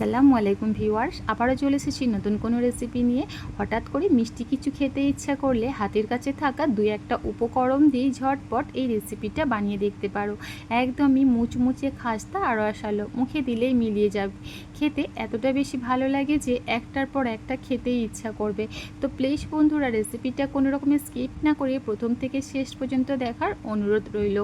আসসালামু আলাইকুম ভিউয়ার্স, আবারও চলে এসেছি নতুন কোনো রেসিপি নিয়ে। হঠাৎ করে মিষ্টি কিছু খেতে ইচ্ছা করলে হাতের কাছে থাকা দুই একটা উপকরণ দিয়ে ঝটপট এই রেসিপিটা বানিয়ে দেখতে পারো। একদমই মুচমুচে খাস্তা আর রসালো, মুখে দিলেই মিলিয়ে যাবে। খেতে এতটা বেশি ভালো লাগে যে একটার পর একটা খেতেই ইচ্ছা করবে। তো প্লিজ বন্ধুরা, রেসিপিটা কোনো রকমের স্কিপ না করে প্রথম থেকে শেষ পর্যন্ত দেখার অনুরোধ রইল।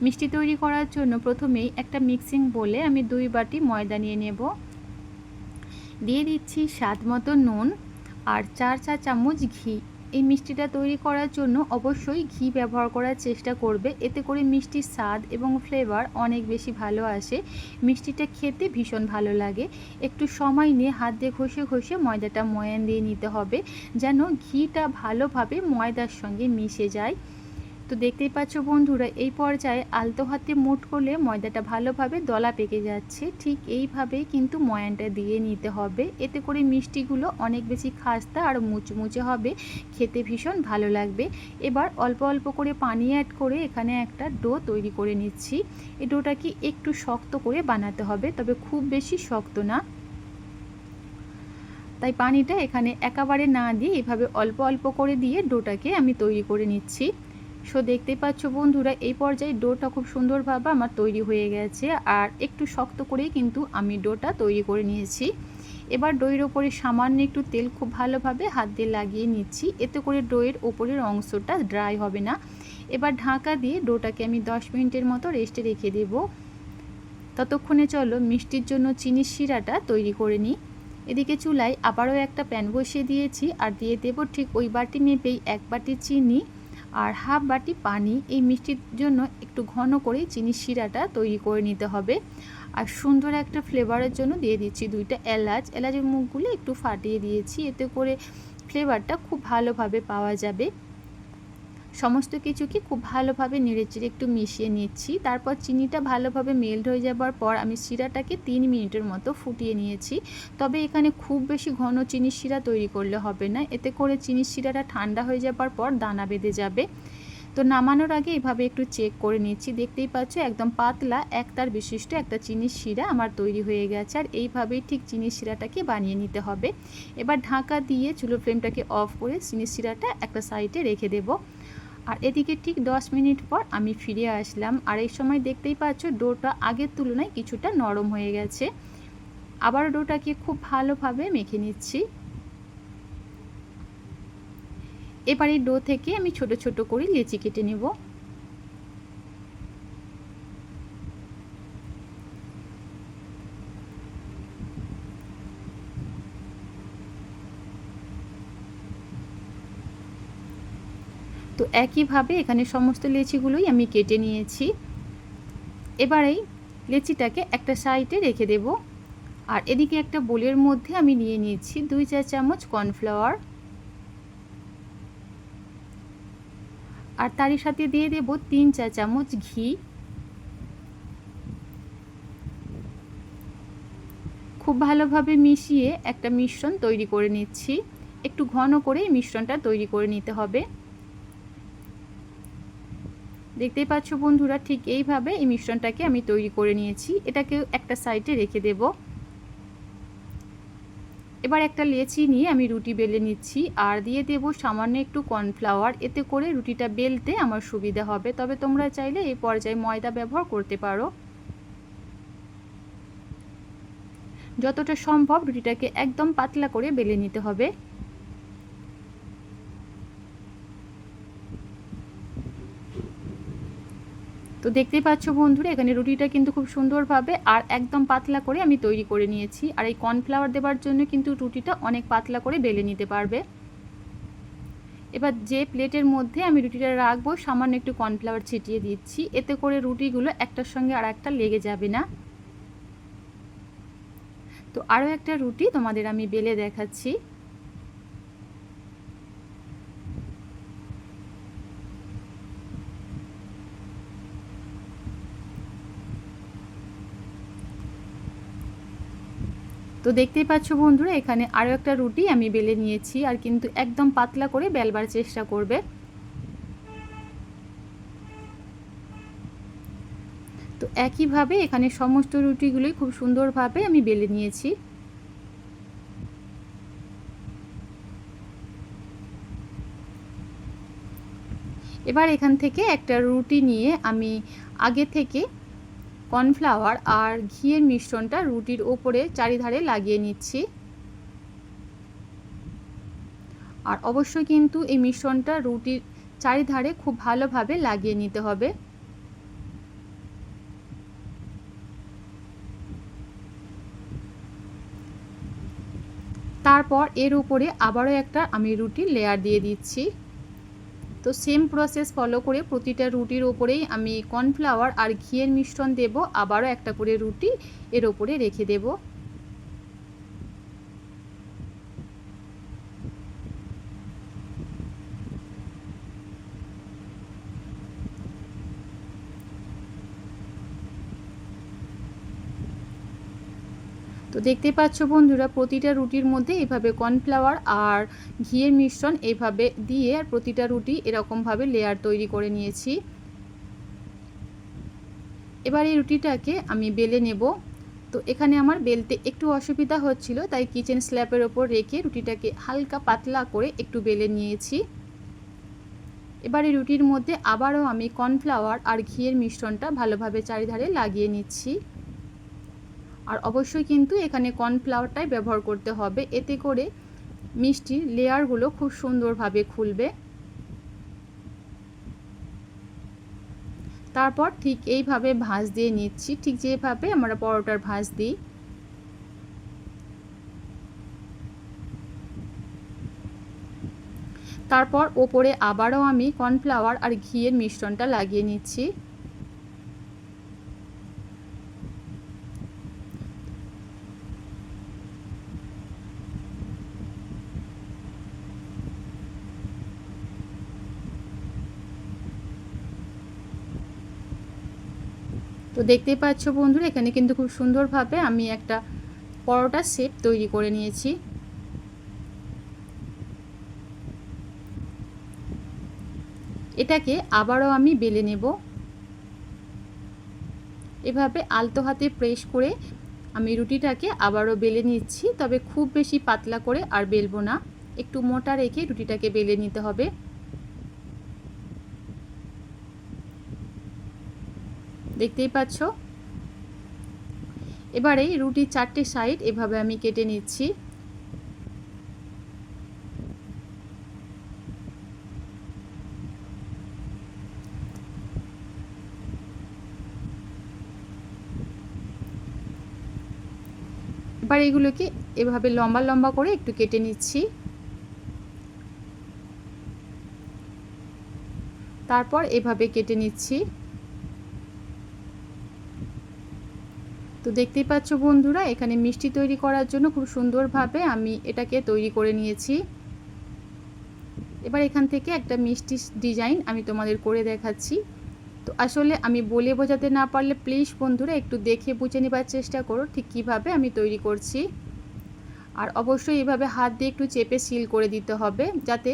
মিষ্টি তৈরি করার জন্য প্রথমেই একটা মিক্সিং বোলে আমি 2 বাটি ময়দা নিয়ে নেব। দিয়ে দিচ্ছি স্বাদ মতো নুন আর 4 চা চামচ ঘি। এই মিষ্টিটা তৈরি করার জন্য অবশ্যই ঘি ব্যবহার করার চেষ্টা করবে, এতে করে মিষ্টির স্বাদ এবং ফ্লেভার অনেক বেশি ভালো আসে। মিষ্টিটা খেতে ভীষণ ভালো লাগে। একটু সময় নিয়ে হাত দিয়ে ঘষে ঘষে ময়দাটা ময়ান দিয়ে নিতে হবে, যেন ঘিটা ভালোভাবে ময়দার সঙ্গে মিশে যায়। তো দেখতেই পাচ্ছ বন্ধুরা, এই পর্যায়ে আলতো হাতে মুঠ করলে ময়দাটা ভালোভাবে দলা পেকে যাচ্ছে। ঠিক এইভাবেই কিন্তু ময়ানটা দিয়ে নিতে হবে, এতে করে মিষ্টিগুলো অনেক বেশি খাস্তা আর মুচমুচে হবে, খেতে ভীষণ ভালো লাগবে। এবার অল্প অল্প করে পানি অ্যাড করে এখানে একটা ডো তৈরি করে নিচ্ছি। এই ডোটাকে একটু শক্ত করে বানাতে হবে, তবে খুব বেশি শক্ত না। তাই পানিটা এখানে একেবারে না দিয়ে এভাবে অল্প অল্প করে দিয়ে ডোটাকে আমি তৈরি করে নিচ্ছি। সো দেখতেই পাচ্ছ বন্ধুরা, এই পর্যায়ে ডোটা খুব সুন্দরভাবে আমার তৈরি হয়ে গেছে, আর একটু শক্ত করেই কিন্তু আমি ডোটা তৈরি করে নিয়েছি। এবার ডোয়ের ওপরে সামান্য একটু তেল খুব ভালোভাবে হাত দিয়ে লাগিয়ে নিচ্ছি, এতে করে ডোয়ের ওপরের অংশটা ড্রাই হবে না। এবার ঢাকা দিয়ে ডোটাকে আমি 10 মিনিটের মতো রেস্টে রেখে দেব। ততক্ষণে চলো মিষ্টির জন্য চিনির শিরাটা তৈরি করে নিই। এদিকে চুলায় আবারও একটা প্যান বসিয়ে দিয়েছি, আর দিয়ে দেব ঠিক ওই বাটি মেপেই 1 বাটি চিনি আর হাফ বাটি পানি। এই মিষ্টির জন্য একটু ঘন করে চিনির শিরাটা তৈরি করে নিতে হবে। আর সুন্দর একটা ফ্লেভারের জন্য দিয়ে দিচ্ছি 2টা এলাচ। এলাচের মুখগুলো একটু ফাটিয়ে দিয়েছি, এতে করে ফ্লেভারটা খুব ভালোভাবে পাওয়া যাবে। সমস্ত কিছুকে খুব ভালোভাবে নেড়েচেড়ে একটু মিশিয়ে নিচ্ছি। তারপর চিনিটা ভালোভাবে মেল্ট হয়ে যাবার পর আমি শিরাটাকে 3 মিনিটের মতো ফুটিয়ে নিয়েছি। তবে এখানে খুব বেশি ঘন চিনির শিরা তৈরি করলে হবে না, এতে করে চিনির শিরাটা ঠান্ডা হয়ে যাবার পর দানা বেঁধে যাবে। তো নামানোর আগে এভাবে একটু চেক করে নিচ্ছি। দেখতেই পাচ্ছ একদম পাতলা একতার বিশিষ্ট একটা চিনির শিরা আমার তৈরি হয়ে গেছে, আর এইভাবেই ঠিক চিনির শিরাটাকে বানিয়ে নিতে হবে। এবার ঢাকা দিয়ে চুলোর ফ্লেমটাকে অফ করে চিনির শিরাটা একটা সাইডে রেখে দেব। আর এদিকে ঠিক 10 মিনিট পর আমি ফিরে আসলাম, আর এই সময় দেখতেই পাচ্ছ ডোটা আগের তুলনায় কিছুটা নরম হয়ে গেছে। আবার ডোটাকে খুব ভালোভাবে মেখে নিচ্ছি। এবার এই ডো থেকে আমি ছোট ছোট করে লেচি কেটে নেব। তো একইভাবে এখানে সমস্ত লেচিগুলোই আমি কেটে নিয়েছি। এবার এই লেচিটাকে একটা সাইডে রেখে দেব। আর এদিকে একটা বোলের মধ্যে আমি নিয়ে নিয়েছি 2 চা চামচ কর্নফ্লাওয়ার, আর তারই সাথে দিয়ে দেব 3 চা চামচ ঘি। খুব ভালোভাবে মিশিয়ে একটা মিশ্রণ তৈরি করে নিচ্ছি। একটু ঘন করে এই মিশ্রণটা তৈরি করে নিতে হবে। দেখতেই পাচ্ছ বন্ধুরা, ঠিক এইভাবে এই মিশ্রণটাকে আমি তৈরি করে নিয়েছি। এটাকে একটা সাইডে রেখে দেব। এবার একটা লেচি নিয়ে আমি রুটি বেলে নিচ্ছি, আর দিয়ে দেব সামান্য একটু কর্নফ্লাওয়ার, এতে করে রুটিটা বেলতে আমার সুবিধা হবে। তবে তোমরা চাইলে এই পর্যায়ে ময়দা ব্যবহার করতে পারো। যতটা সম্ভব রুটিটাকে একদম পাতলা করে বেলে নিতে হবে। তো দেখতেই পাচ্ছ বন্ধুরা, এখানে রুটিটা কিন্তু খুব সুন্দরভাবে আর একদম পাতলা করে আমি তৈরি করে নিয়েছি। আর এই কর্নফ্লাওয়ার দেওয়ার জন্য কিন্তু রুটিটা অনেক পাতলা করে বেলে নিতে পারবে। এবার যে প্লেটের মধ্যে আমি রুটিটা রাখবো সামান্য একটু কর্নফ্লাওয়ার ছিটিয়ে দিচ্ছি, এতে করে রুটিগুলো একটার সঙ্গে আর একটা লেগে যাবে না। তো আরও একটা রুটি তোমাদের আমি বেলে দেখাচ্ছি। তো দেখতেই পাচ্ছ বন্ধুরা, এখানে আরও একটা রুটি আমি বেলে নিয়েছি, আর কিন্তু একদম পাতলা করে বেলবার চেষ্টা করবে। তো একইভাবে এখানে সমস্ত রুটিগুলোই খুব সুন্দরভাবে আমি বেলে নিয়েছি। এবার এখান থেকে একটা রুটি নিয়ে আমি আগে থেকে কর্নফ্লাওয়ার আর ঘিয়ের মিশ্রণটা রুটির ওপরে চারিধারে লাগিয়ে নিচ্ছি। আর অবশ্যই কিন্তু এই মিশ্রণটা রুটির চারিধারে খুব ভালোভাবে লাগিয়ে নিতে হবে। তারপর এর উপরে আবারও একটা আমি রুটির লেয়ার দিয়ে দিচ্ছি। তো সেম প্রসেস ফলো করে প্রতিটা রুটির ওপরেই আমি কর্নফ্লাওয়ার আর ঘিয়ের মিশ্রণ দেব, আবারও একটা করে রুটি এর ওপরে রেখে দেব। তো দেখতে পাচ্ছ বন্ধুরা, প্রতিটা রুটির মধ্যে এভাবে কর্নফ্লাওয়ার আর ঘিয়ের মিশ্রণ এইভাবে দিয়ে আর প্রতিটা রুটি এরকমভাবে লেয়ার তৈরি করে নিয়েছি। এবার এই রুটিটাকে আমি বেলে নেব। তো এখানে আমার বেলতে একটু অসুবিধা হচ্ছিল, তাই কিচেন স্ল্যাবের ওপর রেখে রুটিটাকে হালকা পাতলা করে একটু বেলে নিয়েছি। এবার এই রুটির মধ্যে আবারও আমি কর্নফ্লাওয়ার আর ঘিয়ের মিশ্রণটা ভালোভাবে চারিধারে লাগিয়ে নিচ্ছি। আর অবশ্যই কিন্তু এখানে কর্নফ্লাওয়ারটাই ব্যবহার করতে হবে, এতে করে মিষ্টির লেয়ারগুলো খুব সুন্দরভাবে খুলবে। তারপর ঠিক এইভাবে ভাঁজ দিয়ে নিচ্ছি, ঠিক যেভাবে আমরা পরোটার ভাঁজ দিই। তারপর ওপরে আবারও আমি কর্নফ্লাওয়ার আর ঘিয়ের মিশ্রণটা লাগিয়ে নিচ্ছি। তো দেখতেই পাচ্ছ বন্ধুরা, এখানে কিন্তু খুব সুন্দরভাবে আমি একটা পরোটা শেপ তৈরি করে নিয়েছি। এটাকে আবারও আমি বেলে নেব। এভাবে আলতো হাতে প্রেস করে আমি রুটিটাকে আবারও বেলে নিচ্ছি, তবে খুব বেশি পাতলা করে আর বেলবো না, একটু মোটা রেখে রুটিটাকে বেলে নিতে হবে। দেখতেই পাচ্ছ। এবারে রুটির 4টে সাইড এভাবে আমি কেটে নিচ্ছি। এবার এগুলোকে এভাবে লম্বা লম্বা করে একটু কেটে নিচ্ছি। তারপর এভাবে কেটে নিচ্ছি। তো দেখতেই পাচ্ছ বন্ধুরা, এখানে মিষ্টি তৈরি করার জন্য খুব সুন্দরভাবে আমি এটাকে তৈরি করে নিয়েছি। এবার এখান থেকে একটা মিষ্টি ডিজাইন আমি তোমাদের করে দেখাচ্ছি। তো আসলে আমি বলে বোঝাতে না পারলে প্লিজ বন্ধুরা একটু দেখে বুঝে নেবার চেষ্টা করো ঠিক কিভাবে আমি তৈরি করছি। আর অবশ্যই এভাবে হাত দিয়ে একটু চেপে সিল করে দিতে হবে, যাতে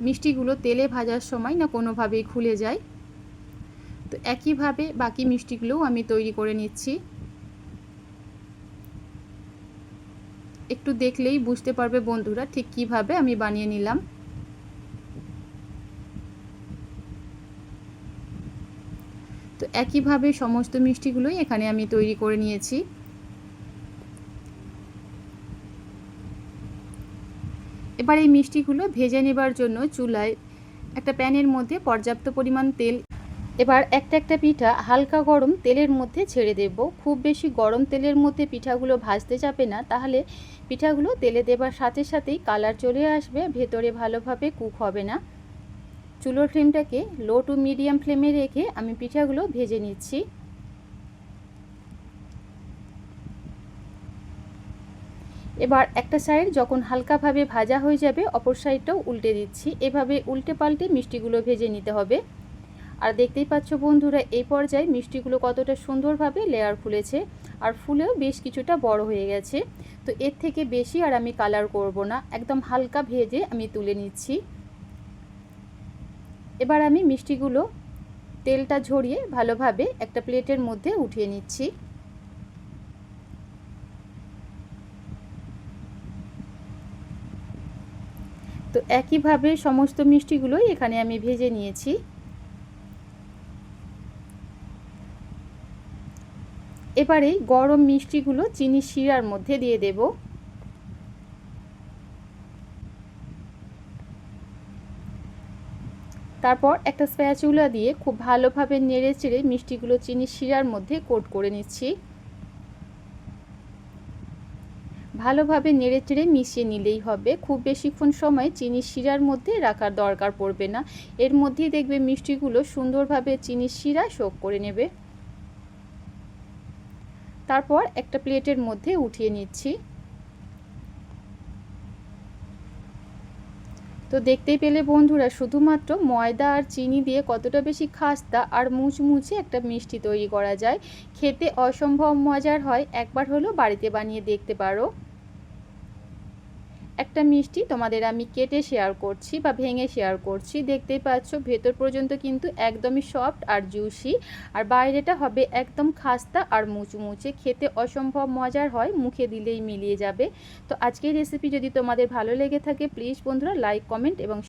মিষ্টিগুলো তেলে ভাজার সময় না কোনোভাবেই খুলে যায়। তো একইভাবে বাকি মিষ্টিগুলোও আমি তৈরি করে নিচ্ছি। একটু দেখলেই বুঝতে পারবে বন্ধুরা ঠিক কিভাবে আমি বানিয়ে নিলাম। তো একইভাবে সমস্ত মিষ্টিগুলোই এখানে আমি তৈরি করে নিয়েছি। এবার এই মিষ্টিগুলো ভেজে নেবার জন্য চুলায় একটা প্যানের মধ্যে পর্যাপ্ত পরিমাণ তেল, এবার একটা একটা পিঠা হালকা গরম তেলের মধ্যে ছেড়ে দেব। খুব বেশি গরম তেলের মধ্যে পিঠাগুলো ভাজতে যাবে না, তাহলে পিঠাগুলো তেলে দেবার সাথে সাথেই কালার চলে আসবে, ভেতরে ভালোভাবে কুক হবে না। চুলোর ফ্লেমটাকে লো টু মিডিয়াম ফ্লেমে রেখে আমি পিঠাগুলো ভেজে নিচ্ছি। এবার একটা সাইড যখন হালকাভাবে ভাজা হয়ে যাবে, অপর সাইডটাও উল্টে দিচ্ছি। এভাবে উল্টে পাল্টে মিষ্টিগুলো ভেজে নিতে হবে। আর দেখতেই পাচ্ছ বন্ধুরা, এই পর্যায়ে মিষ্টিগুলো কতটা সুন্দরভাবে লেয়ার খুলেছে আর ফুলেও বেশ কিছুটা বড় হয়ে গেছে। তো এর থেকে বেশি আর আমি কালার করব না, একদম হালকা ভেজে আমি তুলে নিচ্ছি। এবার আমি মিষ্টিগুলো তেলটা ঝরিয়ে ভালোভাবে একটা প্লেটের মধ্যে উঠিয়ে নিচ্ছি। তো তো একইভাবে সমস্ত মিষ্টিগুলোই এখানে আমি ভেজে নিয়েছি। এবারে গরম মিষ্টিগুলো চিনির শিরার মধ্যে দিয়ে দেব। তারপর একটা স্প্যাচুলা দিয়ে খুব ভালোভাবে নেড়ে চেড়ে মিষ্টিগুলো চিনির শিরার মধ্যে কোট করে নিচ্ছি। ভালোভাবে নেড়ে চেড়ে মিশিয়ে নিলেই হবে, খুব বেশিক্ষণ সময় চিনির শিরার মধ্যে রাখার দরকার পড়বে না। এর মধ্যেই দেখবে মিষ্টিগুলো সুন্দরভাবে চিনির শিরা শোক করে নেবে। তারপর একটা প্লেটের মধ্যে উঠিয়ে নিচ্ছি। তো দেখতেই পেলে বন্ধুরা, শুধুমাত্র ময়দা আর চিনি দিয়ে কতটা বেশি খাস্তা আর মুচমুচে একটা মিষ্টি তৈরি করা যায়। খেতে অসম্ভব মজার হয়, একবার হলেও বাড়িতে বানিয়ে দেখতে পারো। একটা মিষ্টি তোমাদের আমি কেটে শেয়ার করছি বা ভেঙে শেয়ার করছি। দেখতেই পাচ্ছ ভেতর পর্যন্ত কিন্তু একদমই সফট আর জুসি, আর বাইরেটা হবে একদম খাস্তা আর মুচমুচে। খেতে অসম্ভব মজার হয়, মুখে দিলেই মিলিয়ে যাবে। তো আজকের রেসিপি যদি তোমাদের ভালো লেগে থাকে প্লিজ বন্ধুরা লাইক, কমেন্ট এবং